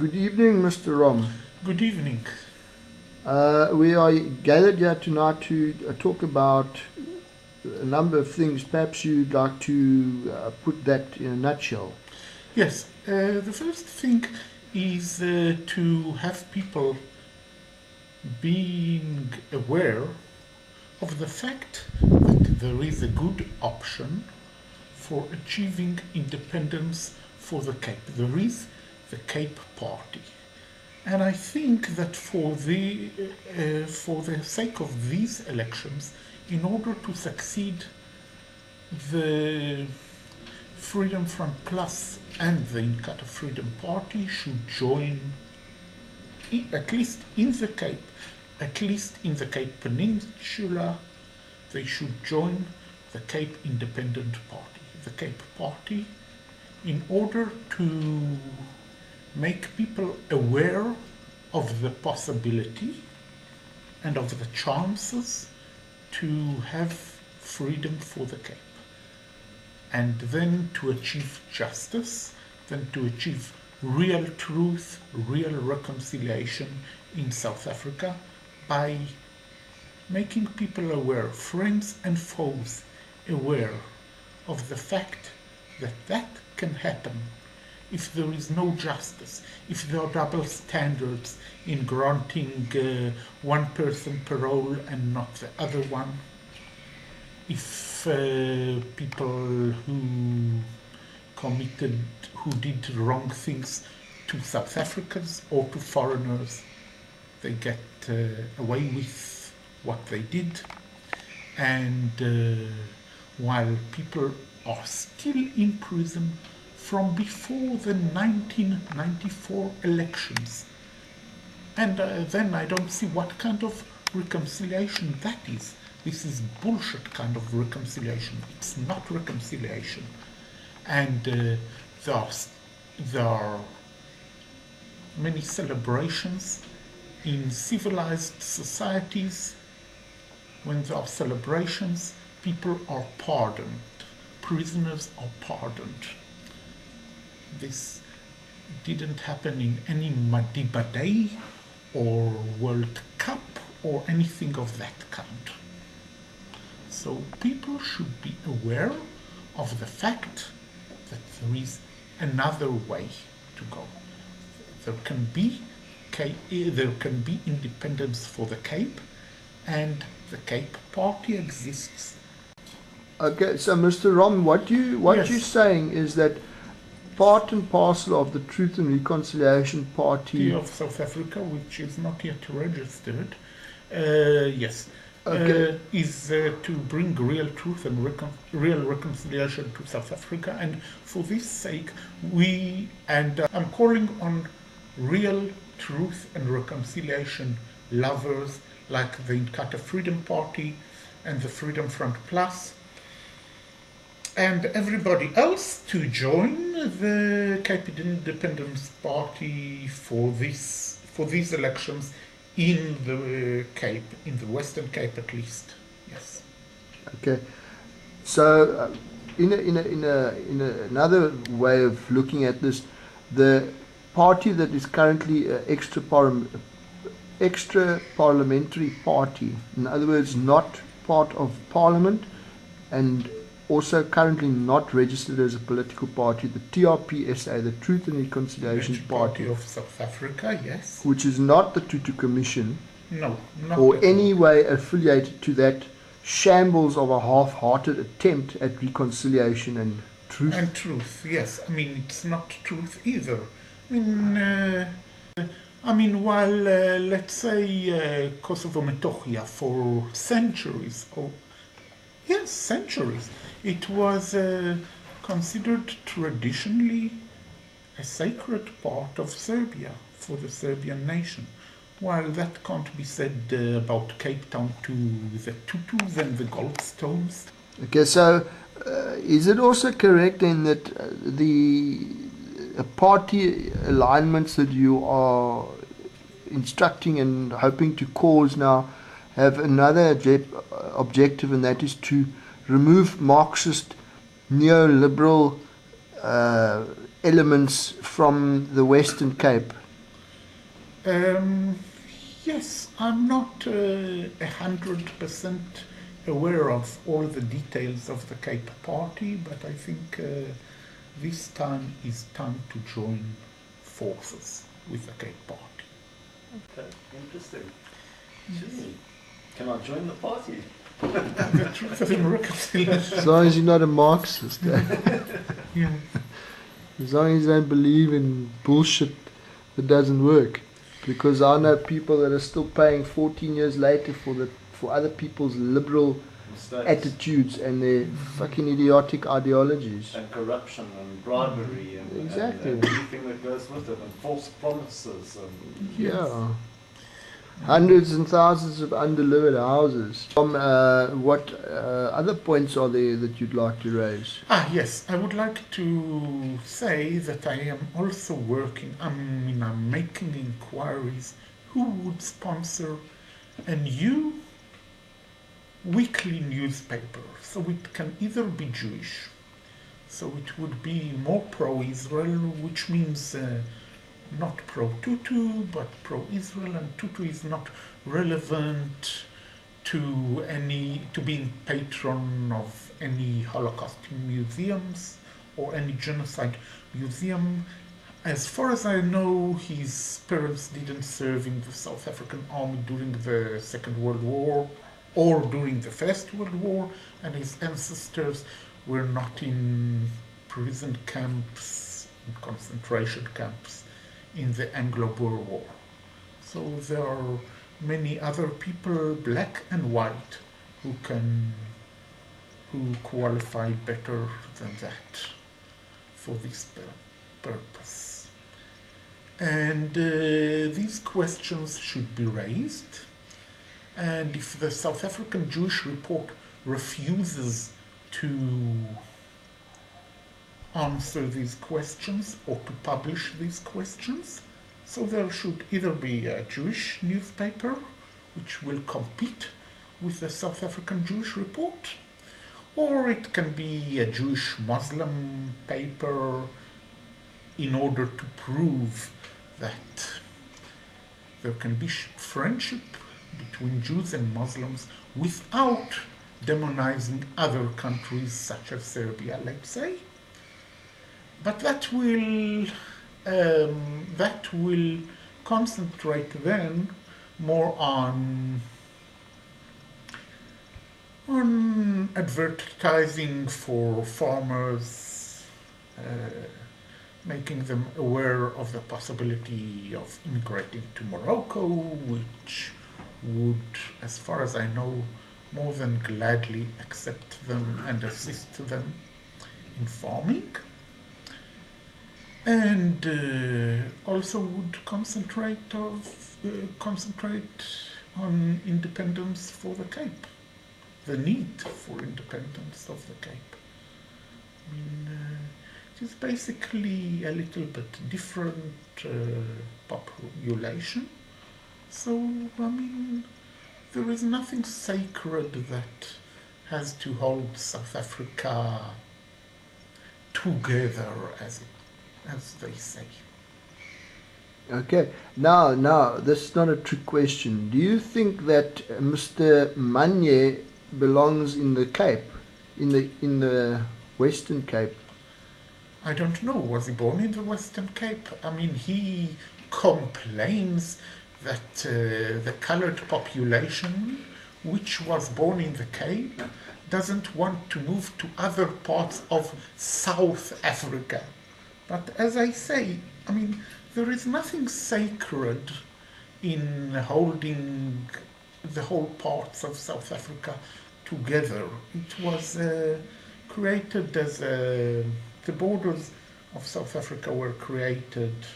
Good evening, Mr. Rom. Good evening. We are gathered here tonight to talk about a number of things. Perhaps you'd like to put that in a nutshell. Yes, the first thing is to have people being aware of the fact that there is a good option for achieving independence for the Cape. There is the Cape Party. And I think that for the sake of these elections, in order to succeed, the Freedom Front Plus and the Inkatha Freedom Party should join, at least in the Cape, at least in the Cape Peninsula, they should join the Cape Independent Party. The Cape Party, in order to make people aware of the possibility and of the chances to have freedom for the Cape, and then to achieve justice, then to achieve real truth, real reconciliation in South Africa by making people aware, friends and foes aware of the fact that that can happen if there is no justice, if there are double standards in granting one person parole and not the other one, if people who did wrong things to South Africans or to foreigners, they get away with what they did, and while people are still in prison from before the 1994 elections. And then I don't see what kind of reconciliation that is. This is bullshit kind of reconciliation. It's not reconciliation. And there are many celebrations in civilized societies. When there are celebrations, people are pardoned. Prisoners are pardoned. This didn't happen in any Madiba Day or World Cup or anything of that kind. So people should be aware of the fact that there is another way to go. There can be independence for the Cape, and the Cape Party exists. Okay, so Mr. Rom, what Yes. you're saying is that part and parcel of the Truth and Reconciliation Party of South Africa, which is not yet registered, yes, okay. is to bring real truth and real reconciliation to South Africa. And for this sake, I'm calling on real truth and reconciliation lovers like the Inkatha Freedom Party and the Freedom Front Plus, and everybody else to join the Cape Independence Party for these elections in the Cape, in the Western Cape at least. Yes. Okay. So, in another way of looking at this, the party that is currently an extra parliamentary party, in other words, not part of Parliament, and also currently not registered as a political party, the TRPSA, the Truth and Reconciliation Party of South Africa, yes. Which is not the Tutu Commission, no, not or any way affiliated to that shambles of a half-hearted attempt at reconciliation and truth. And truth, yes. I mean, it's not truth either. I mean, while, let's say, Kosovo Metohija for centuries, centuries, it was considered traditionally a sacred part of Serbia for the Serbian nation. While that can't be said about Cape Town to the Tutus and the Goldstones. Okay, so is it also correct then that the party alignments that you are instructing and hoping to cause now have another objective, and that is to remove Marxist neoliberal elements from the Western Cape Yes, I'm not 100% aware of all the details of the Cape Party, but I think this time is time to join forces with the Cape Party. Okay, interesting. Gee, can I join the party? The Truth and Reconciliation. As long as you're not a Marxist. Yeah. As long as you don't believe in bullshit that doesn't work. Because I know people that are still paying 14 years later for other people's liberal Mistakes. attitudes and their fucking idiotic ideologies. And corruption and bribery and, Exactly. and everything that goes with it, and false promises. And Yeah. Hundreds and thousands of undelivered houses. What other points are there that you'd like to raise? Yes, I would like to say that I am also working, I'm making inquiries who would sponsor a new weekly newspaper. So it can either be Jewish, so it would be more pro-Israel, which means not pro-Tutu, but pro-Israel, and Tutu is not relevant to being patron of any Holocaust museums or any genocide museum. As far as I know, his parents didn't serve in the South African Army during the Second World War or during the First World War, and his ancestors were not in prison camps, in concentration camps in the Anglo-Boer War. So there are many other people, black and white, who qualify better than that for this purpose. And these questions should be raised. And if the South African Jewish Report refuses to answer these questions or to publish these questions, so there should either be a Jewish newspaper which will compete with the South African Jewish Report, or it can be a Jewish Muslim paper in order to prove that there can be friendship between Jews and Muslims without demonizing other countries such as Serbia, let's say. But that will concentrate then more on advertising for farmers, making them aware of the possibility of immigrating to Morocco, which would, as far as I know, more than gladly accept them and assist them in farming. And also would concentrate on independence for the Cape, the need for independence of the Cape. I mean, it is basically a little bit different population. So, I mean, there is nothing sacred that has to hold South Africa together, as they say. Okay. Now, this is not a trick question. Do you think that Mr. Manye belongs in the Cape, in the Western Cape? I don't know. Was he born in the Western Cape? I mean, he complains that the colored population, which was born in the Cape, doesn't want to move to other parts of South Africa. But as I say, I mean, there is nothing sacred in holding the whole parts of South Africa together. It was created as the borders of South Africa were created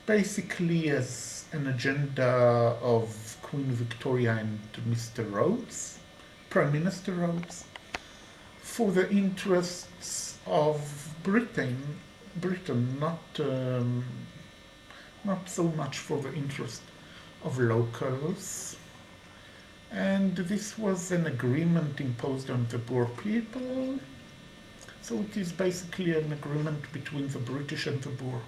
basically as an agenda of Queen Victoria and Mr. Rhodes, Prime Minister Rhodes, for the interests of Britain, not so much for the interest of locals. And this was an agreement imposed on the Boer people. So it is basically an agreement between the British and the Boer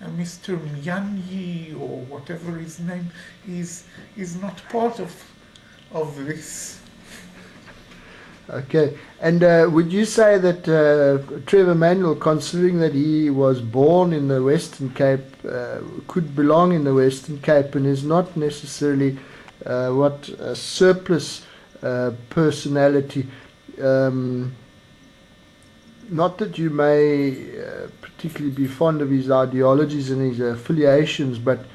Mr. Myanyi, or whatever his name is not part of this. Okay. And would you say that Trevor Manuel, considering that he was born in the Western Cape, could belong in the Western Cape and is not necessarily what a surplus personality? Not that you may particularly be fond of his ideologies and his affiliations, but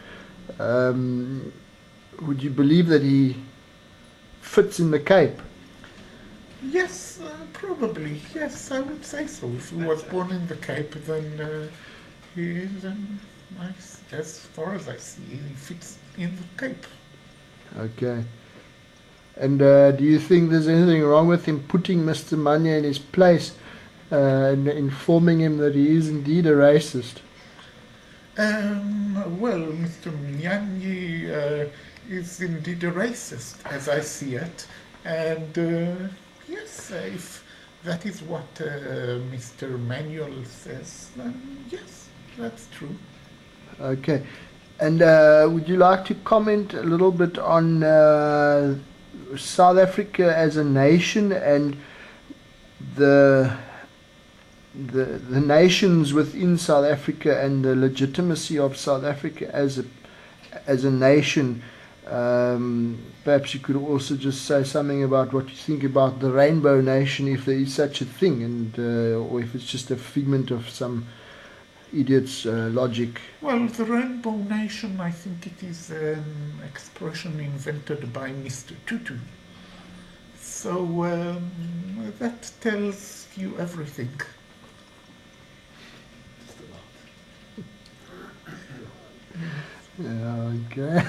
would you believe that he fits in the Cape? Yes, probably. Yes, I would say so. If he was born in the Cape, then he is, as far as I see, he fits in the Cape. Okay. And do you think there's anything wrong with him putting Mr. Manya in his place and informing him that he is indeed a racist? Well, Mr. Myanyi is indeed a racist, as I see it, and yes, if that is what Mr. Manuel says, then yes, that's true. Okay. And would you like to comment a little bit on South Africa as a nation and the nations within South Africa and the legitimacy of South Africa as a nation? Perhaps you could also just say something about what you think about the Rainbow Nation, if there is such a thing, and or if it's just a figment of some idiot's logic. Well, the Rainbow Nation, I think it is an expression invented by Mr. Tutu. So that tells you everything. Yeah, okay.